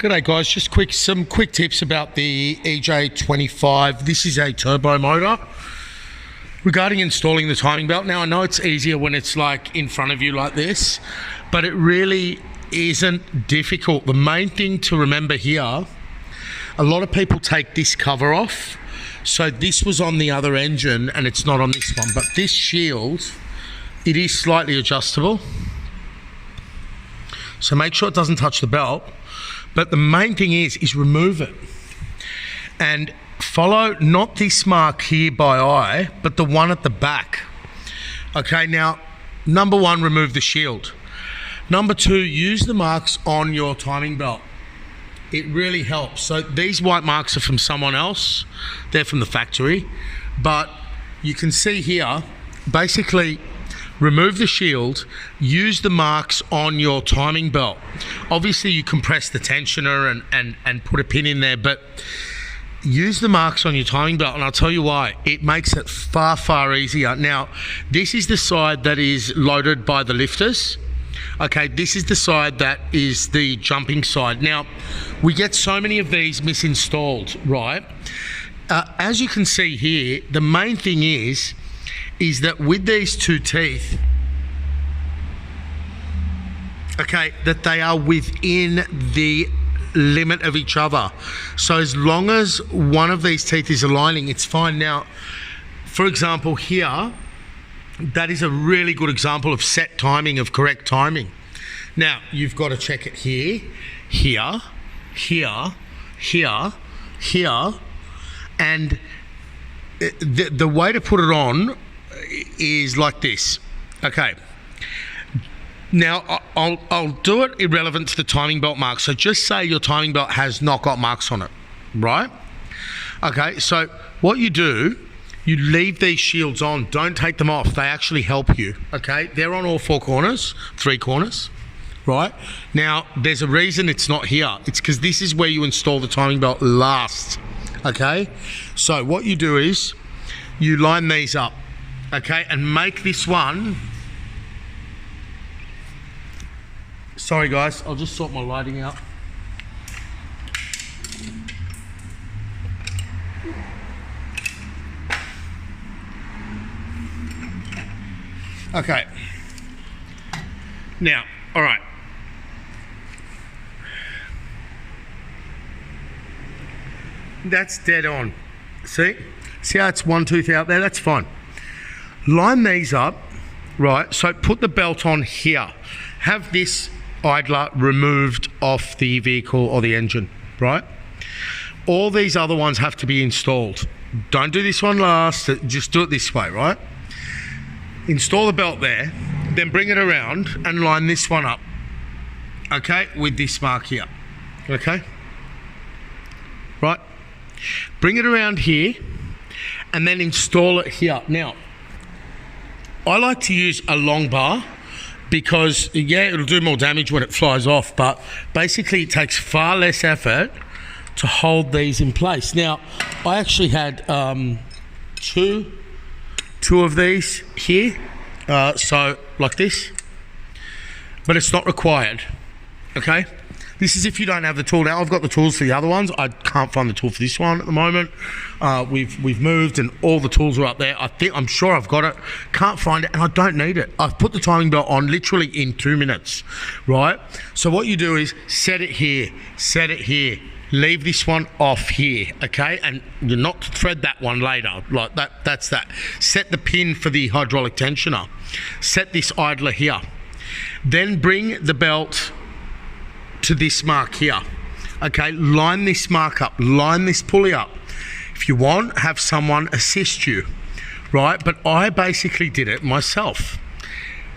G'day guys, just some quick tips about the EJ25. This is a turbo motor. Regarding installing the timing belt, now I know it's easier when it's like in front of you like this, but it really isn't difficult. The main thing to remember here, a lot of people take this cover off. So this was on the other engine and it's not on this one, but this shield, it is slightly adjustable. So make sure it doesn't touch the belt. But the main thing is remove it. And follow not this mark here by eye, but the one at the back. Okay, now, number one, remove the shield. Number two, use the marks on your timing belt. It really helps. So these white marks are from someone else. They're from the factory. But you can see here, basically, remove the shield, use the marks on your timing belt. Obviously you compress the tensioner and put a pin in there, but use the marks on your timing belt, and I'll tell you why. It makes it far, far easier. Now, this is the side that is loaded by the lifters. Okay, this is the side that is the jumping side. Now, we get so many of these misinstalled, right? As you can see here, the main thing is that with these two teeth, okay, that they are within the limit of each other. So as long as one of these teeth is aligning, it's fine. Now, for example, here, that is a really good example of set timing, of correct timing. Now, you've got to check it here, here, here, here, here, and the way to put it on is like this. Okay, now I'll do it irrelevant to the timing belt mark. So just say your timing belt has not got marks on it, right? Okay, so what you do, you leave these shields on, don't take them off. They actually help you, okay? They're on all four corners, three corners, right? Now, there's a reason it's not here. It's because this is where you install the timing belt last, okay? So what you do is you line these up, okay, and make this one. Sorry guys, I'll just sort my lighting out. Okay. Now, all right. That's dead on. See? See how it's one tooth out there? That's fine. Line these up, right? So put the belt on here. Have this idler removed off the vehicle or the engine, right? All these other ones have to be installed. Don't do this one last, just do it this way, right? Install the belt there, then bring it around and line this one up, okay, with this mark here, okay? Right? Bring it around here and then install it here. Now, I like to use a long bar because, yeah, it'll do more damage when it flies off, but basically it takes far less effort to hold these in place. Now, I actually had two of these here, so like this, but it's not required, okay? This is if you don't have the tool. Now I've got the tools for the other ones. I can't find the tool for this one at the moment. We've moved and all the tools are up there. I'm sure I've got it. Can't find it and I don't need it. I've put the timing belt on literally in 2 minutes, right? So what you do is set it here, leave this one off here, okay? And you're not to thread that one later, like that. That's that. Set the pin for the hydraulic tensioner. Set this idler here. Then bring the belt to this mark here, okay? Line this mark up, line this pulley up. If you want, have someone assist you, right? But I basically did it myself,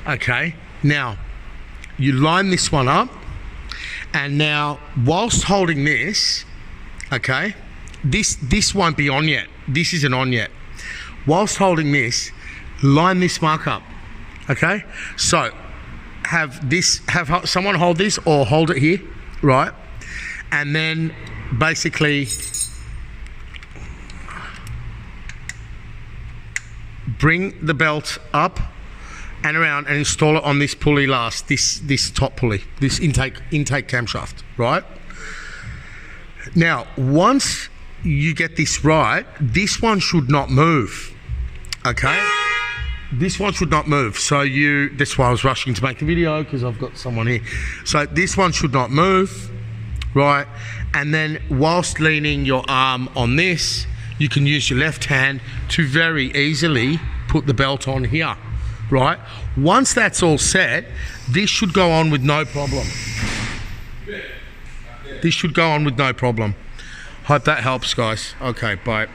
okay? Now, you line this one up, and now, whilst holding this, okay, this won't be on yet. This isn't on yet. Whilst holding this, line this mark up, okay? So, have someone hold this or hold it here, right? And then basically bring the belt up and around and install it on this pulley last, this top pulley, this intake camshaft, right? Now, once you get this right, this one should not move, okay? This one should not move. So that's why I was rushing to make the video, because I've got someone here. So this one should not move, right? And then whilst leaning your arm on this, you can use your left hand to very easily put the belt on here, right? Once that's all set, this should go on with no problem. This should go on with no problem. Hope that helps, guys. Okay, bye.